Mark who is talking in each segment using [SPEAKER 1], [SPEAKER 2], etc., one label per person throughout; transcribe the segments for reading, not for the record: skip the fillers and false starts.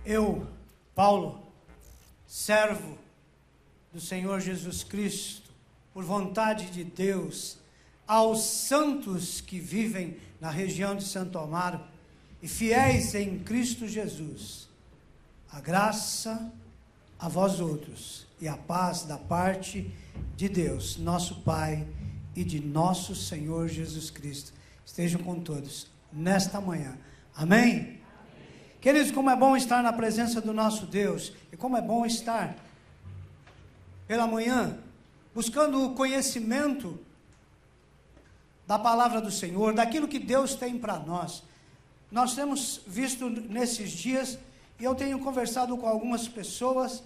[SPEAKER 1] Eu, Paulo, servo do Senhor Jesus Cristo, por vontade de Deus, aos santos que vivem na região de Santo Amaro e fiéis em Cristo Jesus, a graça a vós outros e a paz da parte de Deus, nosso Pai, e de nosso Senhor Jesus Cristo, estejam com todos nesta manhã. Amém? Queridos, como é bom estar na presença do nosso Deus, e como é bom estar pela manhã, buscando o conhecimento da palavra do Senhor, daquilo que Deus tem para nós. Nós temos visto nesses dias, e eu tenho conversado com algumas pessoas,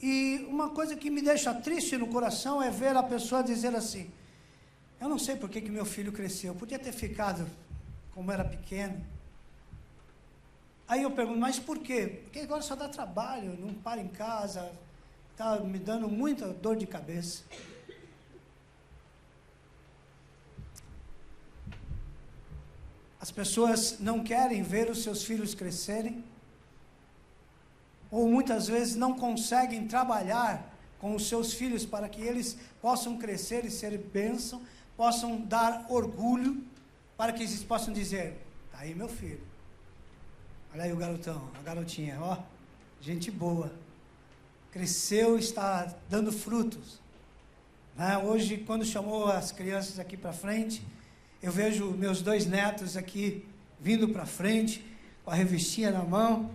[SPEAKER 1] e uma coisa que me deixa triste no coração é ver a pessoa dizer assim: eu não sei por que meu filho cresceu, podia ter ficado como era pequeno. Aí eu pergunto, mas por quê? Porque agora só dá trabalho, não para em casa, está me dando muita dor de cabeça. As pessoas não querem ver os seus filhos crescerem, ou muitas vezes não conseguem trabalhar com os seus filhos para que eles possam crescer e ser bênção, possam dar orgulho, para que eles possam dizer: está aí meu filho, olha aí o garotão, a garotinha, ó, gente boa, cresceu, está dando frutos, né? Hoje, quando chamou as crianças aqui para frente, eu vejo meus 2 netos aqui, vindo para frente, com a revistinha na mão,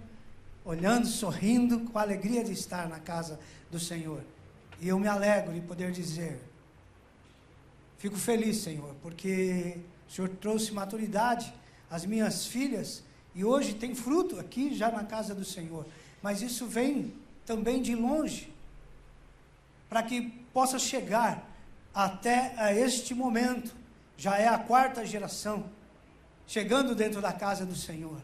[SPEAKER 1] olhando, sorrindo, com a alegria de estar na casa do Senhor, e eu me alegro de poder dizer: fico feliz, Senhor, porque o Senhor trouxe maturidade às minhas filhas, e hoje tem fruto aqui já na casa do Senhor, mas isso vem também de longe, para que possa chegar até a este momento. Já é a 4ª geração, chegando dentro da casa do Senhor,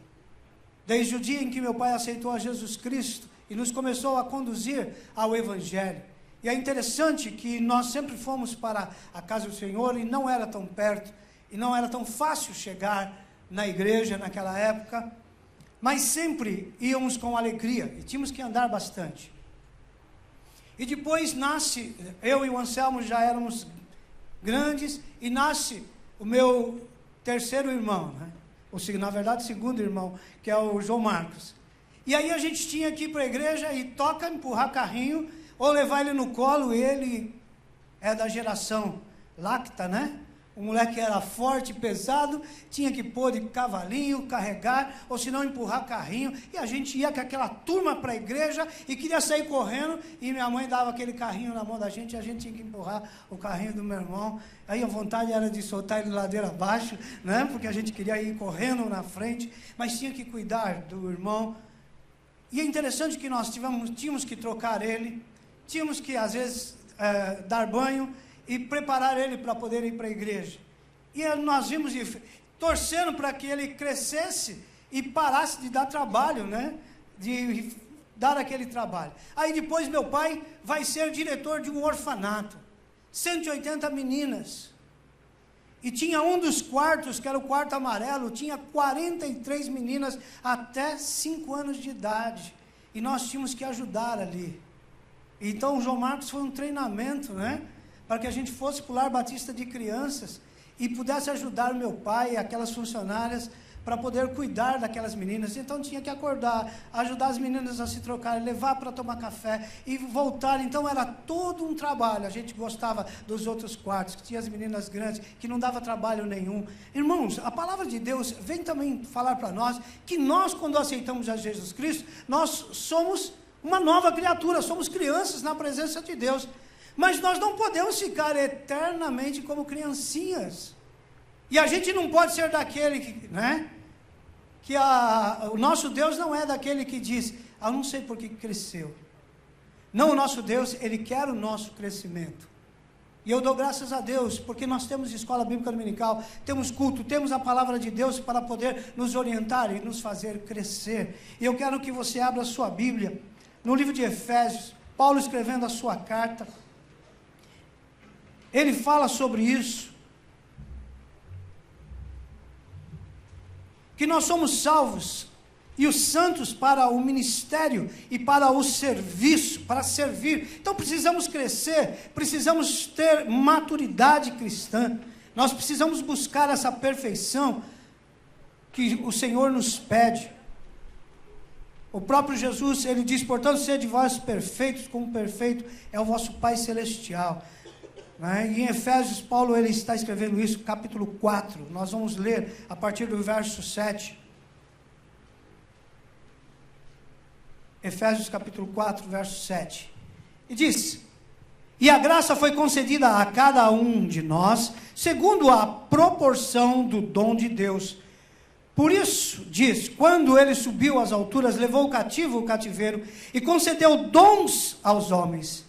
[SPEAKER 1] desde o dia em que meu pai aceitou a Jesus Cristo, e nos começou a conduzir ao Evangelho. E é interessante que nós sempre fomos para a casa do Senhor, e não era tão perto, e não era tão fácil chegar na igreja naquela época, mas sempre íamos com alegria, e tínhamos que andar bastante. E depois nasce, eu e o Anselmo já éramos grandes, e nasce o meu 3º irmão, né? Na verdade, 2º irmão, que é o João Marcos. E aí a gente tinha que ir para a igreja e toca empurrar carrinho, ou levar ele no colo. Ele é da geração Lacta, né? O moleque era forte, pesado, tinha que pôr de cavalinho, carregar, ou se não empurrar carrinho, e a gente ia com aquela turma para a igreja, e queria sair correndo, e minha mãe dava aquele carrinho na mão da gente, e a gente tinha que empurrar o carrinho do meu irmão. Aí a vontade era de soltar ele ladeira abaixo, né? Porque a gente queria ir correndo na frente, mas tinha que cuidar do irmão. E é interessante que nós tínhamos que trocar ele, tínhamos que às vezes dar banho, e preparar ele para poder ir para a igreja. E nós vimos torcendo para que ele crescesse e parasse de dar trabalho, né? De dar aquele trabalho. Aí depois meu pai vai ser diretor de um orfanato, 180 meninas. E tinha um dos quartos, que era o quarto amarelo, tinha 43 meninas até 5 anos de idade. E nós tínhamos que ajudar ali. Então o João Marcos foi um treinamento, né? Para que a gente fosse para o Lar Batista de Crianças e pudesse ajudar o meu pai e aquelas funcionárias para poder cuidar daquelas meninas. Então tinha que acordar, ajudar as meninas a se trocarem, levar para tomar café e voltar. Então era todo um trabalho. A gente gostava dos outros quartos, que tinha as meninas grandes, que não dava trabalho nenhum. Irmãos, a palavra de Deus vem também falar para nós que nós, quando aceitamos a Jesus Cristo, nós somos uma nova criatura, somos crianças na presença de Deus. Mas nós não podemos ficar eternamente como criancinhas. E a gente não pode ser daquele que, né? O nosso Deus não é daquele que diz: eu não sei por que cresceu. Não, o nosso Deus, Ele quer o nosso crescimento. E eu dou graças a Deus, porque nós temos escola bíblica dominical, temos culto, temos a palavra de Deus para poder nos orientar e nos fazer crescer. E eu quero que você abra a sua Bíblia, no livro de Efésios, Paulo escrevendo a sua carta. Ele fala sobre isso, que nós somos salvos e os santos para o ministério e para o serviço, para servir. Então precisamos crescer, precisamos ter maturidade cristã, nós precisamos buscar essa perfeição que o Senhor nos pede. O próprio Jesus, ele diz, portanto, sede vós perfeitos, como perfeito é o vosso Pai Celestial. E em Efésios, Paulo ele está escrevendo isso, capítulo 4, nós vamos ler a partir do verso 7. Efésios capítulo 4, verso 7. E diz: e a graça foi concedida a cada um de nós, segundo a proporção do dom de Deus. Por isso, diz, quando ele subiu às alturas, levou cativo o cativeiro e concedeu dons aos homens.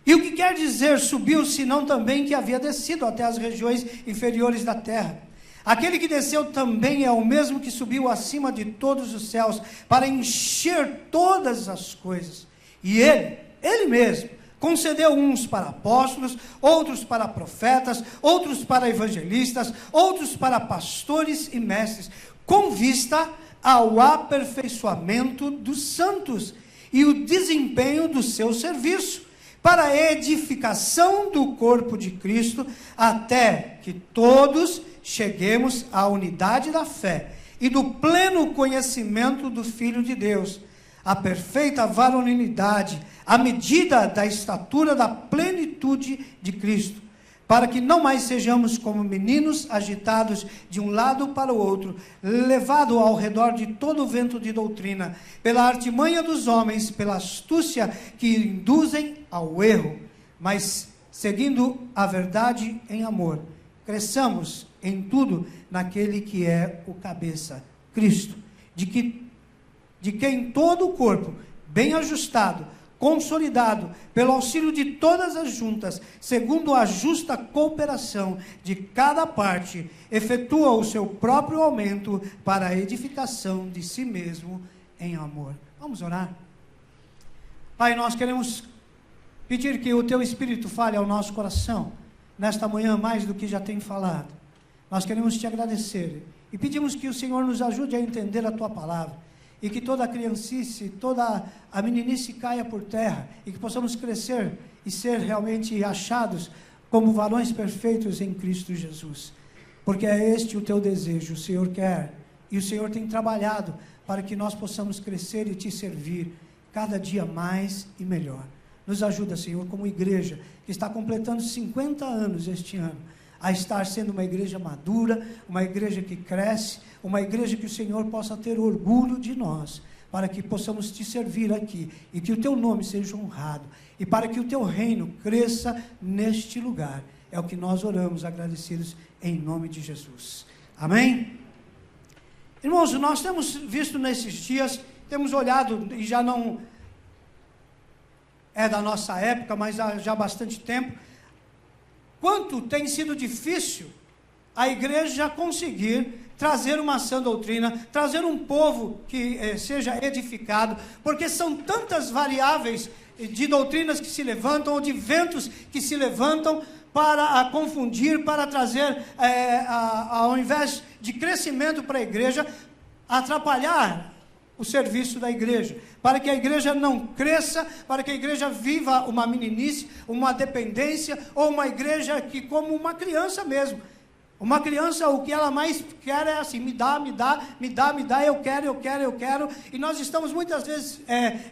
[SPEAKER 1] E o que quer dizer subiu, senão também que havia descido até as regiões inferiores da terra? Aquele que desceu também é o mesmo que subiu acima de todos os céus, para encher todas as coisas. E ele mesmo, concedeu uns para apóstolos, outros para profetas, outros para evangelistas, outros para pastores e mestres, com vista ao aperfeiçoamento dos santos e o desempenho do seu serviço, para a edificação do corpo de Cristo, até que todos cheguemos à unidade da fé e do pleno conhecimento do Filho de Deus, a perfeita varonilidade, à medida da estatura da plenitude de Cristo, para que não mais sejamos como meninos agitados de um lado para o outro, levados ao redor de todo o vento de doutrina, pela artimanha dos homens, pela astúcia que induzem ao erro, mas seguindo a verdade em amor, cresçamos em tudo naquele que é o cabeça, Cristo, de quem todo o corpo, bem ajustado, consolidado, pelo auxílio de todas as juntas, segundo a justa cooperação de cada parte, efetua o seu próprio aumento para a edificação de si mesmo em amor. Vamos orar? Pai, nós queremos pedir que o Teu Espírito fale ao nosso coração, nesta manhã mais do que já tem falado. Nós queremos Te agradecer e pedimos que o Senhor nos ajude a entender a Tua palavra, e que toda a criancice, toda a meninice caia por terra, e que possamos crescer e ser realmente achados como varões perfeitos em Cristo Jesus, porque é este o Teu desejo, o Senhor quer, e o Senhor tem trabalhado para que nós possamos crescer e Te servir cada dia mais e melhor. Nos ajuda, Senhor, como igreja, que está completando 50 anos este ano, a estar sendo uma igreja madura, uma igreja que cresce, uma igreja que o Senhor possa ter orgulho de nós, para que possamos Te servir aqui, e que o Teu nome seja honrado, e para que o Teu reino cresça neste lugar. É o que nós oramos, agradecidos em nome de Jesus. Amém? Irmãos, nós temos visto nesses dias, temos olhado, e já não é da nossa época, mas já há bastante tempo, quanto tem sido difícil a igreja conseguir trazer uma sã doutrina, trazer um povo que seja edificado, porque são tantas variáveis de doutrinas que se levantam, ou de ventos que se levantam para confundir, para trazer, ao invés de crescimento para a igreja, atrapalhar o serviço da igreja, para que a igreja não cresça, para que a igreja viva uma meninice, uma dependência, ou uma igreja que, como uma criança mesmo, uma criança, o que ela mais quer é assim, me dá, eu quero, e nós estamos muitas vezes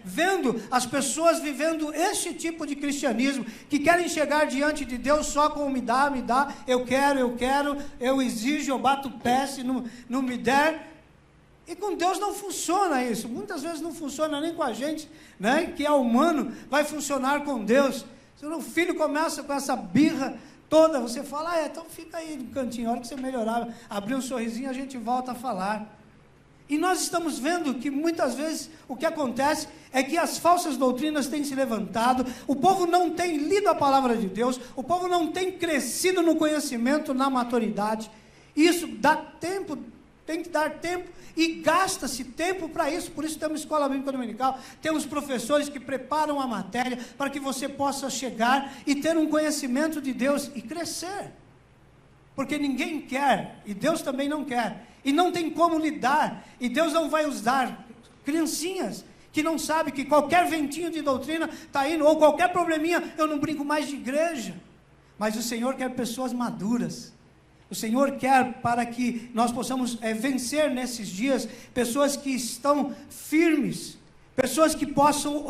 [SPEAKER 1] vendo as pessoas vivendo este tipo de cristianismo, que querem chegar diante de Deus só com me dá, eu quero, eu exijo, eu bato o pé se não me der. E com Deus não funciona isso, muitas vezes não funciona nem com a gente, né, que é humano, vai funcionar com Deus. Se o filho começa com essa birra toda, você fala, então fica aí no cantinho, a hora que você melhorar, abrir um sorrisinho, a gente volta a falar. E nós estamos vendo que muitas vezes o que acontece é que as falsas doutrinas têm se levantado, o povo não tem lido a palavra de Deus, o povo não tem crescido no conhecimento, na maturidade. Isso dá tempo, tem que dar tempo, e gasta-se tempo para isso. Por isso temos escola bíblica dominical, temos professores que preparam a matéria, para que você possa chegar e ter um conhecimento de Deus, e crescer. porque ninguém quer, e Deus também não quer, e não tem como lidar, e Deus não vai usar criancinhas que não sabem que qualquer ventinho de doutrina está indo, ou qualquer probleminha, eu não brinco mais de igreja. Mas o Senhor quer pessoas maduras. O Senhor quer para que nós possamos vencer nesses dias, pessoas que estão firmes, pessoas que possam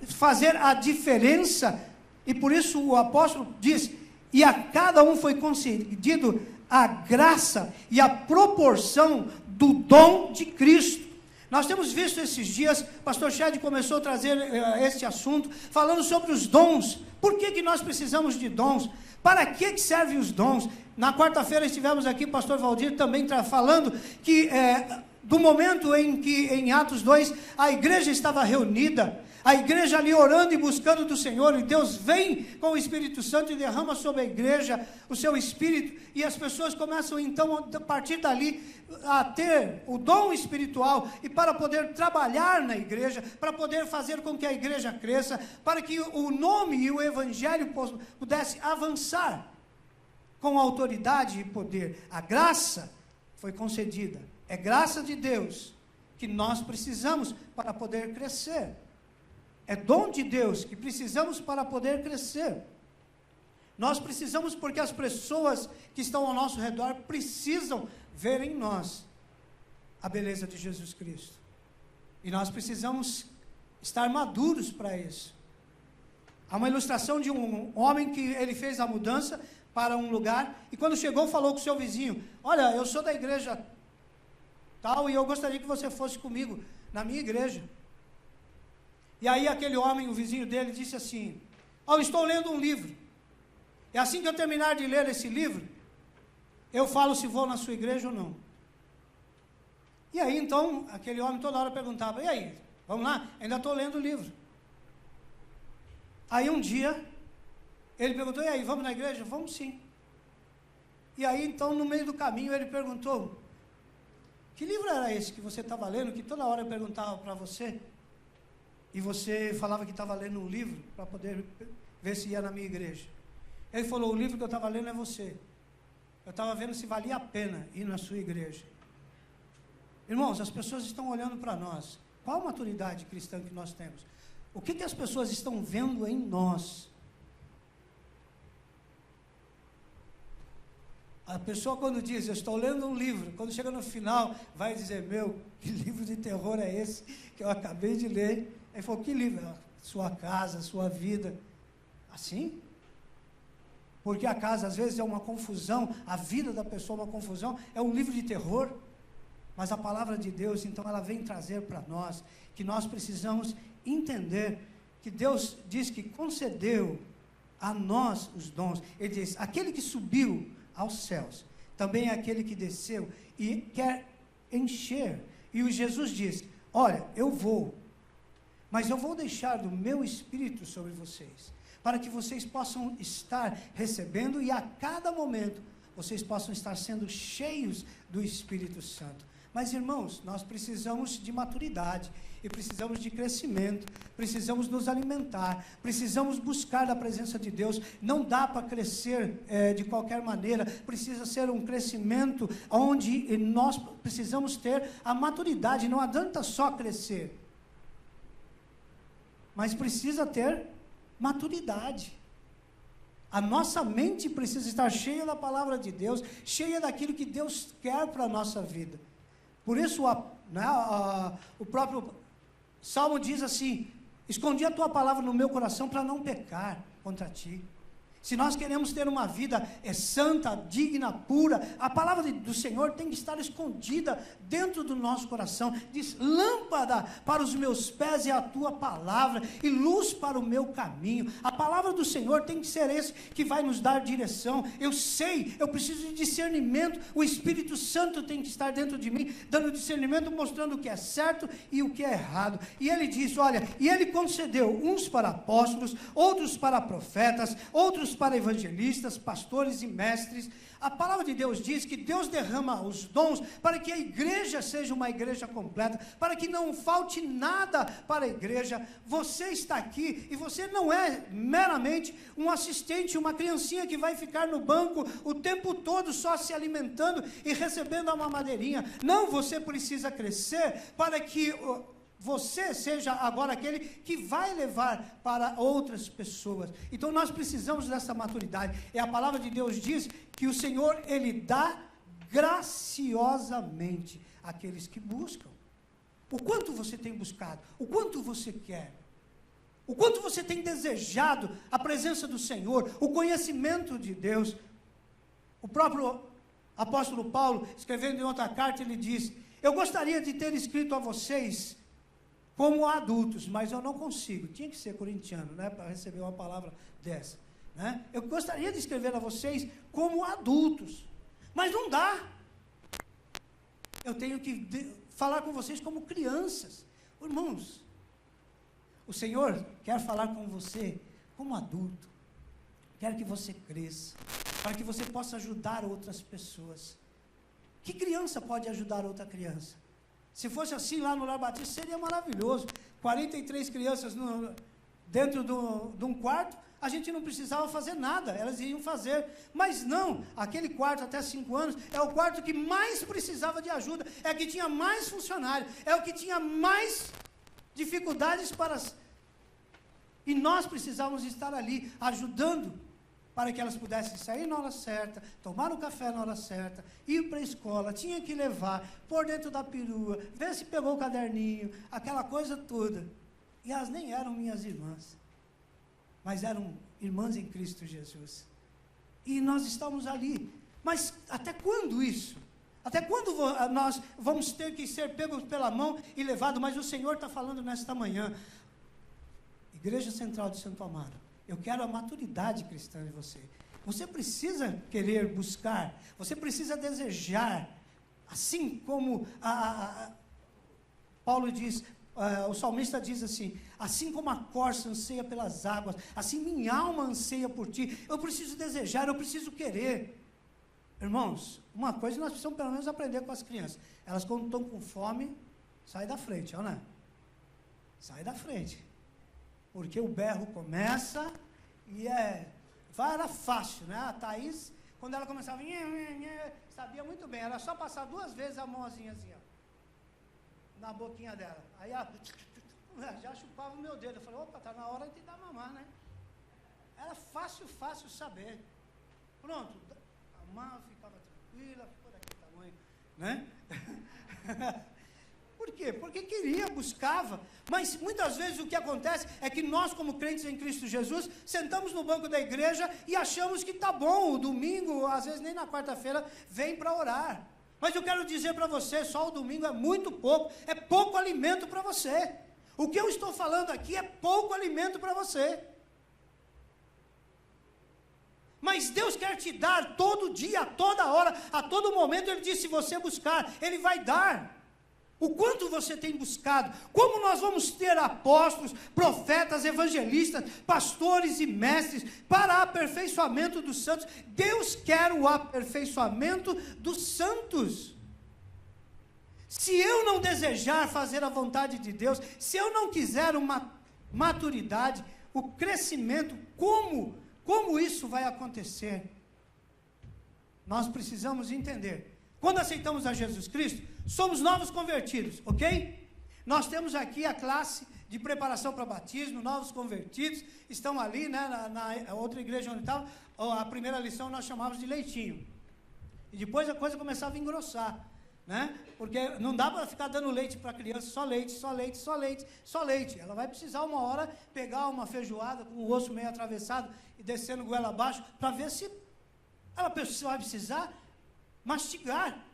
[SPEAKER 1] fazer a diferença. E por isso o apóstolo diz, e a cada um foi concedido a graça e a proporção do dom de Cristo. Nós temos visto esses dias, pastor Chad começou a trazer este assunto, falando sobre os dons. Por que nós precisamos de dons? Para que servem os dons? Na quarta-feira estivemos aqui, pastor Valdir também falando que do momento em que em Atos 2, a igreja estava reunida, a igreja ali orando e buscando do Senhor, e Deus vem com o Espírito Santo e derrama sobre a igreja o seu Espírito, e as pessoas começam então, a partir dali, a ter o dom espiritual, e para poder trabalhar na igreja, para poder fazer com que a igreja cresça, para que o nome e o evangelho pudesse avançar, com autoridade e poder. A graça foi concedida, é graça de Deus, que nós precisamos para poder crescer. É dom de Deus que precisamos para poder crescer. Nós precisamos porque as pessoas que estão ao nosso redor precisam ver em nós a beleza de Jesus Cristo. E nós precisamos estar maduros para isso. Há uma ilustração de um homem que ele fez a mudança para um lugar e quando chegou falou com o seu vizinho, olha, eu sou da igreja tal e eu gostaria que você fosse comigo na minha igreja. E aí aquele homem, o vizinho dele, disse assim, eu estou lendo um livro, e assim que eu terminar de ler esse livro, eu falo se vou na sua igreja ou não. E aí então, aquele homem toda hora perguntava, e aí, vamos lá? Ainda estou lendo o livro. Aí um dia, ele perguntou, e aí, vamos na igreja? Vamos sim. E aí então, no meio do caminho, ele perguntou, que livro era esse que você estava lendo, que toda hora eu perguntava para você? E você falava que estava lendo um livro para poder ver se ia na minha igreja. Ele falou, o livro que eu estava lendo é você. Eu estava vendo se valia a pena ir na sua igreja. Irmãos, as pessoas estão olhando para nós. Qual a maturidade cristã que nós temos? O que as pessoas estão vendo em nós? A pessoa quando diz, eu estou lendo um livro, quando chega no final, vai dizer, meu, que livro de terror é esse que eu acabei de ler? Ele falou, que livro? Sua casa, sua vida. Assim? Porque a casa às vezes é uma confusão, a vida da pessoa é uma confusão, é um livro de terror. Mas a palavra de Deus, então, ela vem trazer para nós, que nós precisamos entender, que Deus diz que concedeu a nós os dons. Ele diz, aquele que subiu aos céus, também é aquele que desceu e quer encher. E o Jesus diz, olha, eu vou, mas eu vou deixar do meu Espírito sobre vocês, para que vocês possam estar recebendo e a cada momento vocês possam estar sendo cheios do Espírito Santo. Mas irmãos, nós precisamos de maturidade, e precisamos de crescimento, precisamos nos alimentar, precisamos buscar a presença de Deus. Não dá para crescer de qualquer maneira, precisa ser um crescimento onde nós precisamos ter a maturidade, não adianta só crescer, mas precisa ter maturidade. A nossa mente precisa estar cheia da palavra de Deus, cheia daquilo que Deus quer para a nossa vida. Por isso, o próprio Salmo diz assim, escondi a tua palavra no meu coração para não pecar contra ti. Se nós queremos ter uma vida santa, digna, pura, a palavra do Senhor tem que estar escondida dentro do nosso coração. Diz, lâmpada para os meus pés é a tua palavra e luz para o meu caminho. A palavra do Senhor tem que ser esse que vai nos dar direção. Eu sei, eu preciso de discernimento, o Espírito Santo tem que estar dentro de mim, dando discernimento, mostrando o que é certo e o que é errado. E ele diz, olha, e ele concedeu uns para apóstolos, outros para profetas, outros para evangelistas, pastores e mestres. A palavra de Deus diz que Deus derrama os dons para que a igreja seja uma igreja completa, para que não falte nada para a igreja. Você está aqui e você não é meramente um assistente, uma criancinha que vai ficar no banco o tempo todo só se alimentando e recebendo uma madeirinha. Não, você precisa crescer para que você seja agora aquele que vai levar para outras pessoas. Então nós precisamos dessa maturidade. E a palavra de Deus diz que o Senhor, Ele dá graciosamente àqueles que buscam. O quanto você tem buscado, o quanto você quer, o quanto você tem desejado a presença do Senhor, o conhecimento de Deus. O próprio apóstolo Paulo, escrevendo em outra carta, ele diz: eu gostaria de ter escrito a vocês como adultos, mas eu não consigo. Tinha que ser corintiano, né, para receber uma palavra dessa, né? Eu gostaria de escrever a vocês como adultos, mas não dá. Eu tenho que falar com vocês como crianças. Irmãos, o Senhor quer falar com você como adulto. Quer que você cresça, para que você possa ajudar outras pessoas. Que criança pode ajudar outra criança? Se fosse assim lá no Lar Batista, seria maravilhoso. 43 crianças dentro de um quarto, a gente não precisava fazer nada, elas iam fazer. Mas não, aquele quarto até 5 anos é o quarto que mais precisava de ajuda, é o que tinha mais funcionários, é o que tinha mais dificuldades para... E nós precisávamos estar ali, ajudando, para que elas pudessem sair na hora certa, tomar o café na hora certa, ir para a escola, tinha que levar, pôr dentro da perua, ver se pegou o caderninho, aquela coisa toda. E elas nem eram minhas irmãs, mas eram irmãs em Cristo Jesus. E nós estamos ali. Mas até quando isso? Até quando nós vamos ter que ser pegos pela mão e levados? Mas o Senhor está falando nesta manhã. Igreja Central de Santo Amaro, eu quero a maturidade cristã de você. Você precisa querer buscar, você precisa desejar, assim como Paulo diz, o salmista diz assim: assim como a corça anseia pelas águas, assim minha alma anseia por ti. Eu preciso desejar, eu preciso querer. Irmãos, uma coisa nós precisamos pelo menos aprender com as crianças. Elas quando estão com fome, sai da frente, olha, sai da frente. Porque o berro começa e era fácil, né? A Thaís, quando ela começava, sabia muito bem, era só passar 2 vezes a mãozinha assim, ó, na boquinha dela. Aí ela já chupava o meu dedo. Eu falei, opa, tá na hora de dar mamar, né? Era fácil saber. Pronto, a mão ficava tranquila, ficou daquele tamanho, né? Por quê? Porque queria, buscava. Mas muitas vezes o que acontece é que nós, como crentes em Cristo Jesus, sentamos no banco da igreja e achamos que está bom. O domingo, às vezes nem na quarta-feira, vem para orar. Mas eu quero dizer para você, só o domingo é muito pouco, é pouco alimento para você. O que eu estou falando aqui é pouco alimento para você. Mas Deus quer te dar todo dia, a toda hora, a todo momento. Ele diz, se você buscar, Ele vai dar. O quanto você tem buscado? Como nós vamos ter apóstolos, profetas, evangelistas, pastores e mestres para aperfeiçoamento dos santos? Deus quer o aperfeiçoamento dos santos. Se eu não desejar fazer a vontade de Deus, se eu não quiser uma maturidade, o crescimento, como isso vai acontecer? Nós precisamos entender. Quando aceitamos a Jesus Cristo, somos novos convertidos, ok? Nós temos aqui a classe de preparação para batismo, novos convertidos, estão ali, né, na outra igreja onde estava, a primeira lição nós chamávamos de leitinho. E depois a coisa começava a engrossar, né? Porque não dá para ficar dando leite para a criança, só leite, só leite, só leite, só leite. Ela vai precisar uma hora pegar uma feijoada com o osso meio atravessado e descendo goela abaixo, para ver se ela vai precisar mastigar.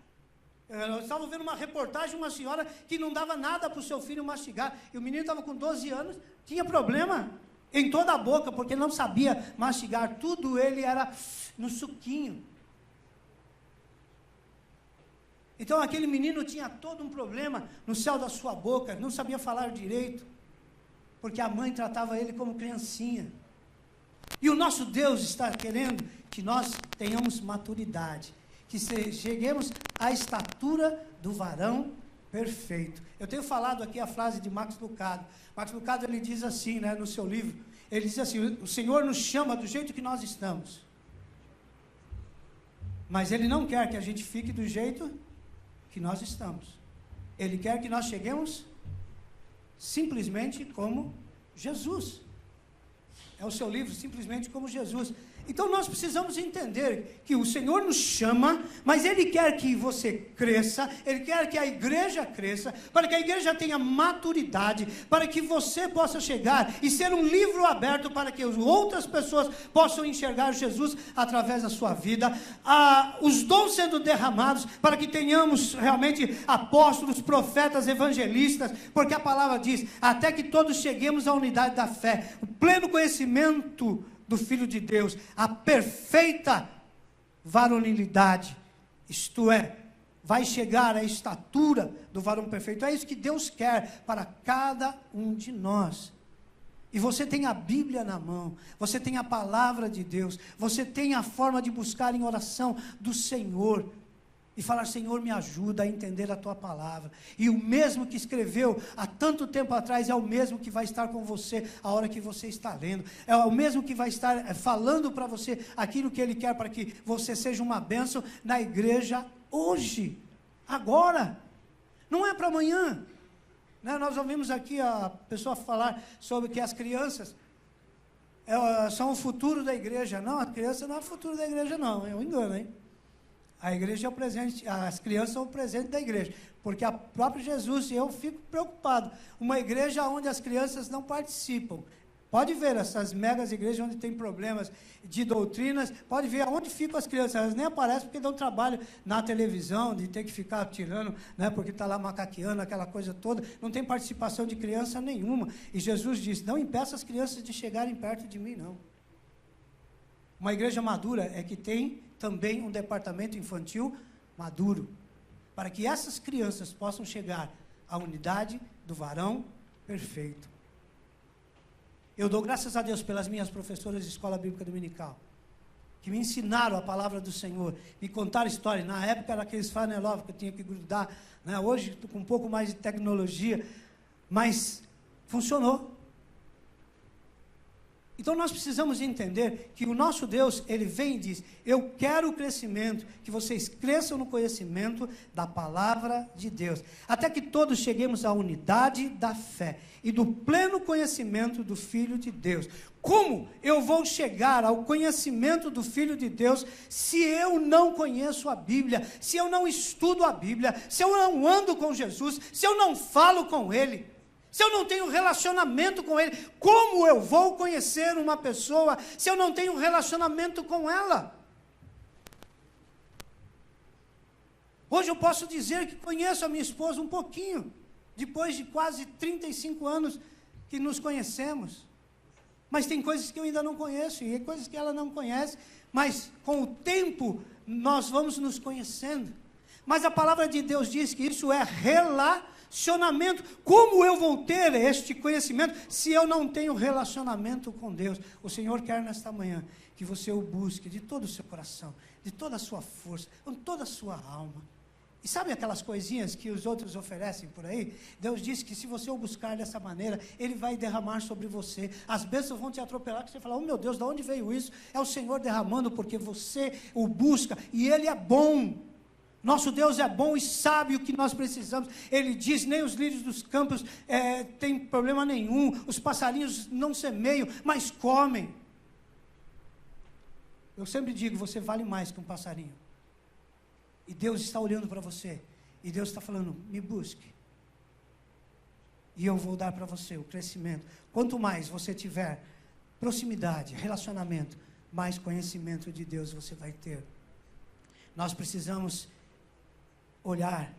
[SPEAKER 1] Eu estava vendo uma reportagem de uma senhora que não dava nada para o seu filho mastigar, e o menino estava com 12 anos, tinha problema em toda a boca, porque não sabia mastigar, tudo ele era no suquinho. Então aquele menino tinha todo um problema no céu da sua boca, não sabia falar direito, porque a mãe tratava ele como criancinha. E o nosso Deus está querendo que nós tenhamos maturidade, que cheguemos à estatura do varão perfeito. Eu tenho falado aqui a frase de Max Lucado. Max Lucado, ele diz assim, né, no seu livro, ele diz assim: o Senhor nos chama do jeito que nós estamos, mas Ele não quer que a gente fique do jeito que nós estamos. Ele quer que nós cheguemos simplesmente como Jesus. É o seu livro, Simplesmente como Jesus. Então nós precisamos entender que o Senhor nos chama, mas Ele quer que você cresça, Ele quer que a igreja cresça, para que a igreja tenha maturidade, para que você possa chegar e ser um livro aberto para que outras pessoas possam enxergar Jesus através da sua vida, os dons sendo derramados, para que tenhamos realmente apóstolos, profetas, evangelistas, porque a palavra diz, até que todos cheguemos à unidade da fé, o pleno conhecimento do Filho de Deus, a perfeita varonilidade, isto é, vai chegar à estatura do varão perfeito. É isso que Deus quer para cada um de nós. E você tem a Bíblia na mão, você tem a palavra de Deus, você tem a forma de buscar em oração do Senhor, e falar: Senhor, me ajuda a entender a Tua palavra. E o mesmo que escreveu há tanto tempo atrás é o mesmo que vai estar com você a hora que você está lendo. É o mesmo que vai estar falando para você aquilo que Ele quer para que você seja uma bênção na igreja hoje, agora. Não é para amanhã. Né? Nós ouvimos aqui a pessoa falar sobre que as crianças são o futuro da igreja. Não, a criança não é o futuro da igreja, não. É um engano, hein? A igreja é o presente, as crianças são o presente da igreja, porque a própria Jesus, e eu fico preocupado, uma igreja onde as crianças não participam. Pode ver essas megas igrejas onde tem problemas de doutrinas, pode ver aonde ficam as crianças, elas nem aparecem porque dão trabalho na televisão, de ter que ficar tirando, né, porque está lá macaqueando, aquela coisa toda, não tem participação de criança nenhuma. E Jesus disse: não impeça as crianças de chegarem perto de mim, não. Uma igreja madura é que tem também um departamento infantil maduro, para que essas crianças possam chegar à unidade do varão perfeito. Eu dou graças a Deus pelas minhas professoras de escola bíblica dominical, que me ensinaram a palavra do Senhor, me contaram histórias. Na época era aqueles fanelov que eu tinha que grudar, né? Hoje estou com um pouco mais de tecnologia, mas funcionou. Então nós precisamos entender que o nosso Deus, Ele vem e diz: eu quero o crescimento, que vocês cresçam no conhecimento da palavra de Deus, até que todos cheguemos à unidade da fé e do pleno conhecimento do Filho de Deus. Como eu vou chegar ao conhecimento do Filho de Deus se eu não conheço a Bíblia, se eu não estudo a Bíblia, se eu não ando com Jesus, se eu não falo com Ele? Se eu não tenho relacionamento com Ele, como eu vou conhecer uma pessoa se eu não tenho relacionamento com ela? Hoje eu posso dizer que conheço a minha esposa um pouquinho, depois de quase 35 anos que nos conhecemos. Mas tem coisas que eu ainda não conheço, e coisas que ela não conhece, mas com o tempo nós vamos nos conhecendo. Mas a palavra de Deus diz que isso é relacionamento. Como eu vou ter este conhecimento se eu não tenho relacionamento com Deus? O Senhor quer nesta manhã que você o busque de todo o seu coração, de toda a sua força, com toda a sua alma. E sabe aquelas coisinhas que os outros oferecem por aí? Deus disse que se você o buscar dessa maneira, Ele vai derramar sobre você. As bênçãos vão te atropelar, que você fala: oh meu Deus, de onde veio isso? É o Senhor derramando, porque você o busca, e Ele é bom. Nosso Deus é bom e sabe o que nós precisamos. Ele diz: nem os lírios dos campos têm problema nenhum, os passarinhos não semeiam, mas comem. Eu sempre digo: você vale mais que um passarinho. E Deus está olhando para você, e Deus está falando: me busque, e eu vou dar para você o crescimento. Quanto mais você tiver proximidade, relacionamento, mais conhecimento de Deus você vai ter. Nós precisamos olhar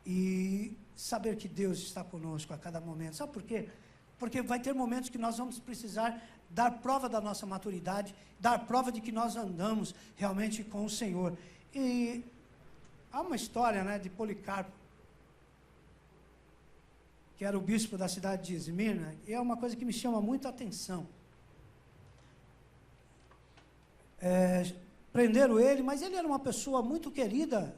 [SPEAKER 1] e saber que Deus está conosco a cada momento. Sabe por quê? Porque vai ter momentos que nós vamos precisar dar prova da nossa maturidade, dar prova de que nós andamos realmente com o Senhor. E há uma história, né, de Policarpo, que era o bispo da cidade de Esmirna, e é uma coisa que me chama muito a atenção. prenderam ele, mas ele era uma pessoa muito querida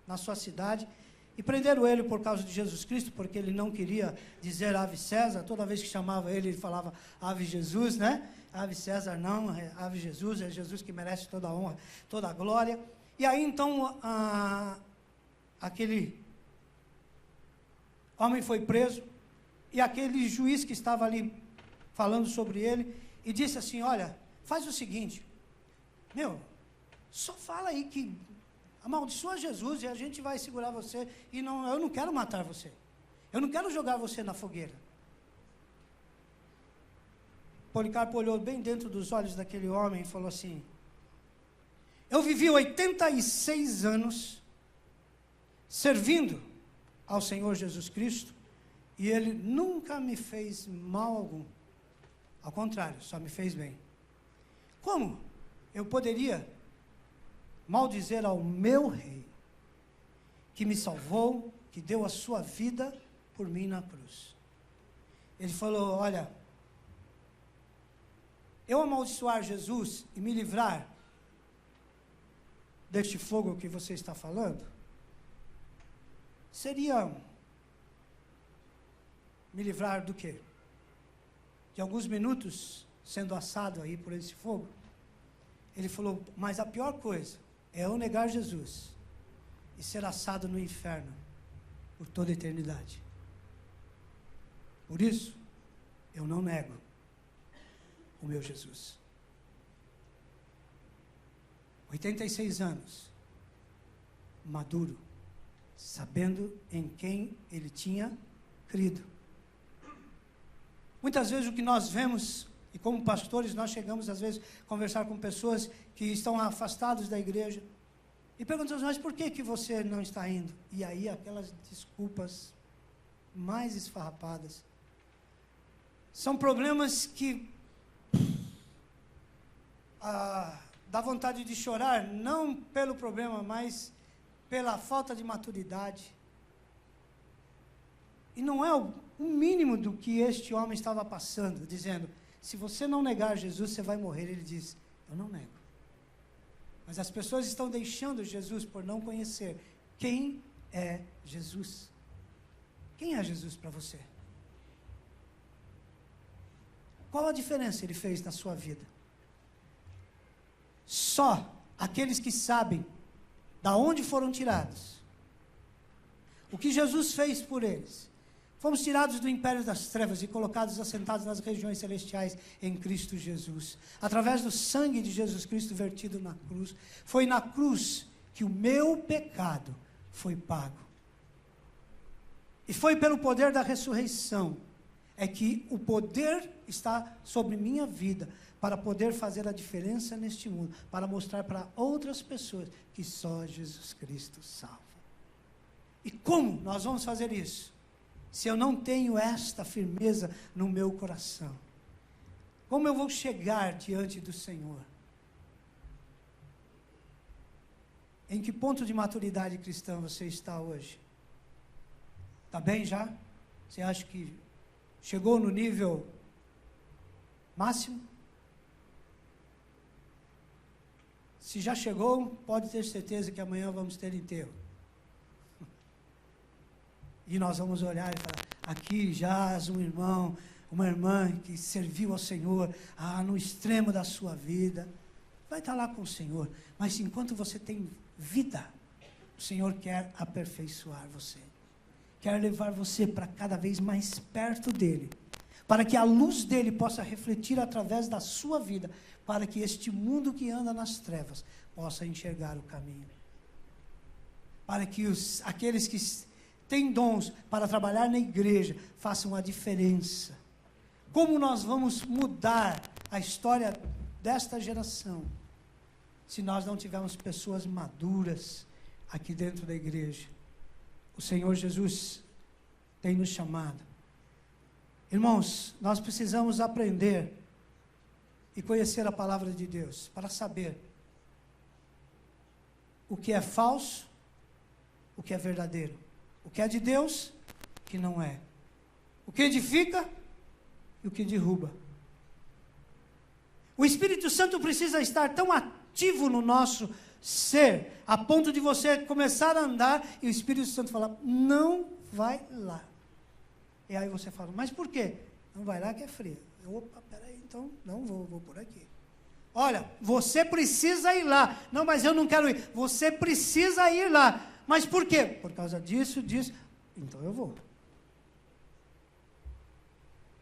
[SPEAKER 1] na sua cidade, e prenderam ele por causa de Jesus Cristo, porque ele não queria dizer Ave César. Toda vez que chamava ele, ele falava Ave Jesus, né? Ave César não, Ave Jesus, é Jesus que merece toda a honra, toda a glória. E aí então, aquele homem foi preso, e aquele juiz que estava ali falando sobre ele, e disse assim: olha, faz o seguinte, só fala aí que amaldiçoa Jesus e a gente vai segurar você, e eu não quero matar você, eu não quero jogar você na fogueira. Policarpo olhou bem dentro dos olhos daquele homem e falou assim: eu vivi 86 anos servindo ao Senhor Jesus Cristo, e Ele nunca me fez mal algum, ao contrário, só me fez bem. Como eu poderia maldizer ao meu rei, que me salvou, que deu a sua vida por mim na cruz? Ele falou: olha, eu amaldiçoar Jesus e me livrar deste fogo que você está falando, seria me livrar do quê? De alguns minutos sendo assado aí por esse fogo? Ele falou: mas a pior coisa é eu negar Jesus e ser assado no inferno por toda a eternidade. Por isso, eu não nego o meu Jesus. 86 anos, maduro, sabendo em quem ele tinha crido. Muitas vezes o que nós vemos, e como pastores nós chegamos às vezes a conversar com pessoas que estão afastados da igreja, e perguntamos: mas por que você não está indo? E aí aquelas desculpas mais esfarrapadas. São problemas que dá vontade de chorar, não pelo problema, mas pela falta de maturidade. E não é o mínimo do que este homem estava passando, dizendo: se você não negar Jesus, você vai morrer. Ele diz: eu não nego. Mas as pessoas estão deixando Jesus por não conhecer quem é Jesus. Quem é Jesus para você? Qual a diferença ele fez na sua vida? Só aqueles que sabem da onde foram tirados, o que Jesus fez por eles. Fomos tirados do império das trevas e colocados assentados nas regiões celestiais em Cristo Jesus, através do sangue de Jesus Cristo vertido na cruz. Foi na cruz que o meu pecado foi pago. E foi pelo poder da ressurreição é que o poder está sobre minha vida, para poder fazer a diferença neste mundo, para mostrar para outras pessoas que só Jesus Cristo salva. E como nós vamos fazer isso, se eu não tenho esta firmeza no meu coração? Como eu vou chegar diante do Senhor? Em que ponto de maturidade cristã você está hoje? Está bem já? Você acha que chegou no nível máximo? Se já chegou, pode ter certeza que amanhã vamos ter enterro. E nós vamos olhar e falar: aqui jaz um irmão, uma irmã que serviu ao Senhor, no extremo da sua vida. Vai estar lá com o Senhor. Mas enquanto você tem vida, o Senhor quer aperfeiçoar você. Quer levar você para cada vez mais perto dEle, para que a luz dEle possa refletir através da sua vida, para que este mundo que anda nas trevas possa enxergar o caminho. Para que aqueles que têm dons para trabalhar na igreja façam a diferença. Como nós vamos mudar a história desta geração, se nós não tivermos pessoas maduras aqui dentro da igreja? O Senhor Jesus tem nos chamado. Irmãos, nós precisamos aprender e conhecer a palavra de Deus, para saber o que é falso, o que é verdadeiro, o que é de Deus, o que não é, o que edifica e o que derruba. O Espírito Santo precisa estar tão ativo no nosso ser, a ponto de você começar a andar e o Espírito Santo falar, não vai lá. E aí você fala, mas por quê? Não vai lá que é frio. Opa, peraí, então não vou por aqui. Olha, você precisa ir lá. Não, mas eu não quero ir. Você precisa ir lá. Mas por quê? Por causa disso. Então eu vou.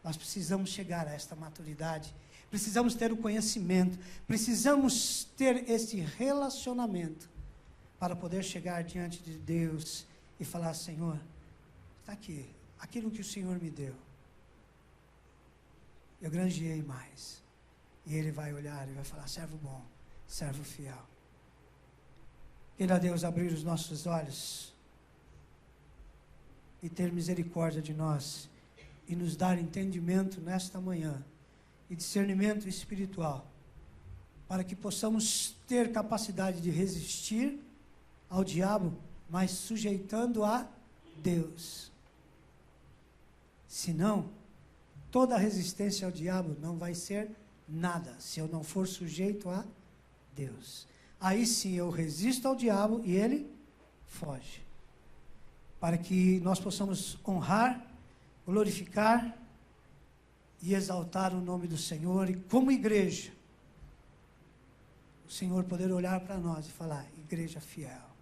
[SPEAKER 1] Nós precisamos chegar a esta maturidade. Precisamos ter o conhecimento. Precisamos ter esse relacionamento para poder chegar diante de Deus e falar, Senhor, está aqui, aquilo que o Senhor me deu. Eu granjeei mais. E Ele vai olhar e vai falar, servo bom, servo fiel. Queira Deus abrir os nossos olhos e ter misericórdia de nós e nos dar entendimento nesta manhã e discernimento espiritual para que possamos ter capacidade de resistir ao diabo, mas sujeitando a Deus. Senão, toda resistência ao diabo não vai ser nada, se eu não for sujeito a Deus. Aí sim eu resisto ao diabo e ele foge. Para que nós possamos honrar, glorificar e exaltar o nome do Senhor. E como igreja, o Senhor poder olhar para nós e falar, igreja fiel.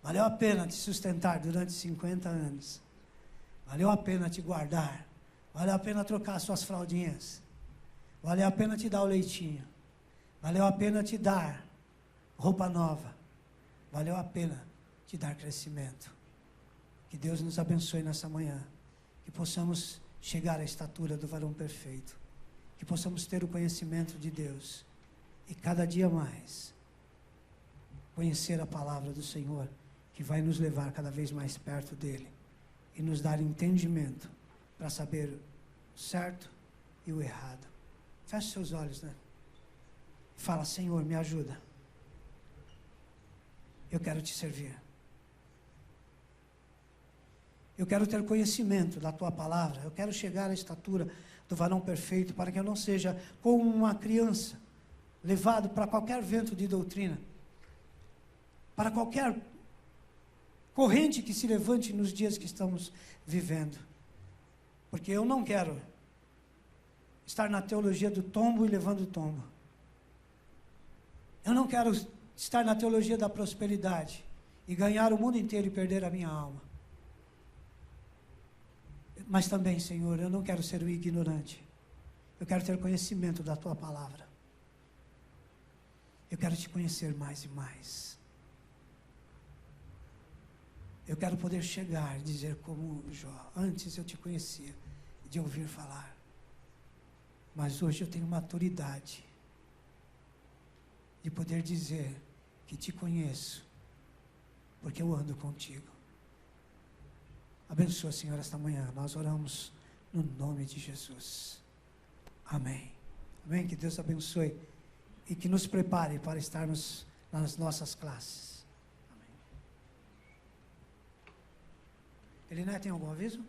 [SPEAKER 1] Valeu a pena te sustentar durante 50 anos. Valeu a pena te guardar. Valeu a pena trocar suas fraldinhas. Valeu a pena te dar o leitinho. Valeu a pena te dar roupa nova. Valeu a pena te dar crescimento. Que Deus nos abençoe nessa manhã. Que possamos chegar à estatura do varão perfeito. Que possamos ter o conhecimento de Deus. E cada dia mais conhecer a palavra do Senhor, que vai nos levar cada vez mais perto dEle. E nos dar entendimento para saber o certo e o errado. Feche seus olhos, né? Fala, Senhor, me ajuda. Eu quero te servir. Eu quero ter conhecimento da tua palavra. Eu quero chegar à estatura do varão perfeito, para que eu não seja como uma criança, levado para qualquer vento de doutrina, para qualquer corrente que se levante nos dias que estamos vivendo. Porque eu não quero estar na teologia do tombo e levando o tombo. Eu não quero estar na teologia da prosperidade e ganhar o mundo inteiro e perder a minha alma. Mas também, Senhor, eu não quero ser o ignorante. Eu quero ter conhecimento da tua palavra. Eu quero te conhecer mais e mais. Eu quero poder chegar e dizer como Jó, antes eu te conhecia de ouvir falar. Mas hoje eu tenho maturidade de poder dizer que te conheço, porque eu ando contigo. Abençoa, Senhor, esta manhã. Nós oramos no nome de Jesus. Amém. Amém. Que Deus abençoe e que nos prepare para estarmos nas nossas classes. Amém. Eliné, tem algum aviso?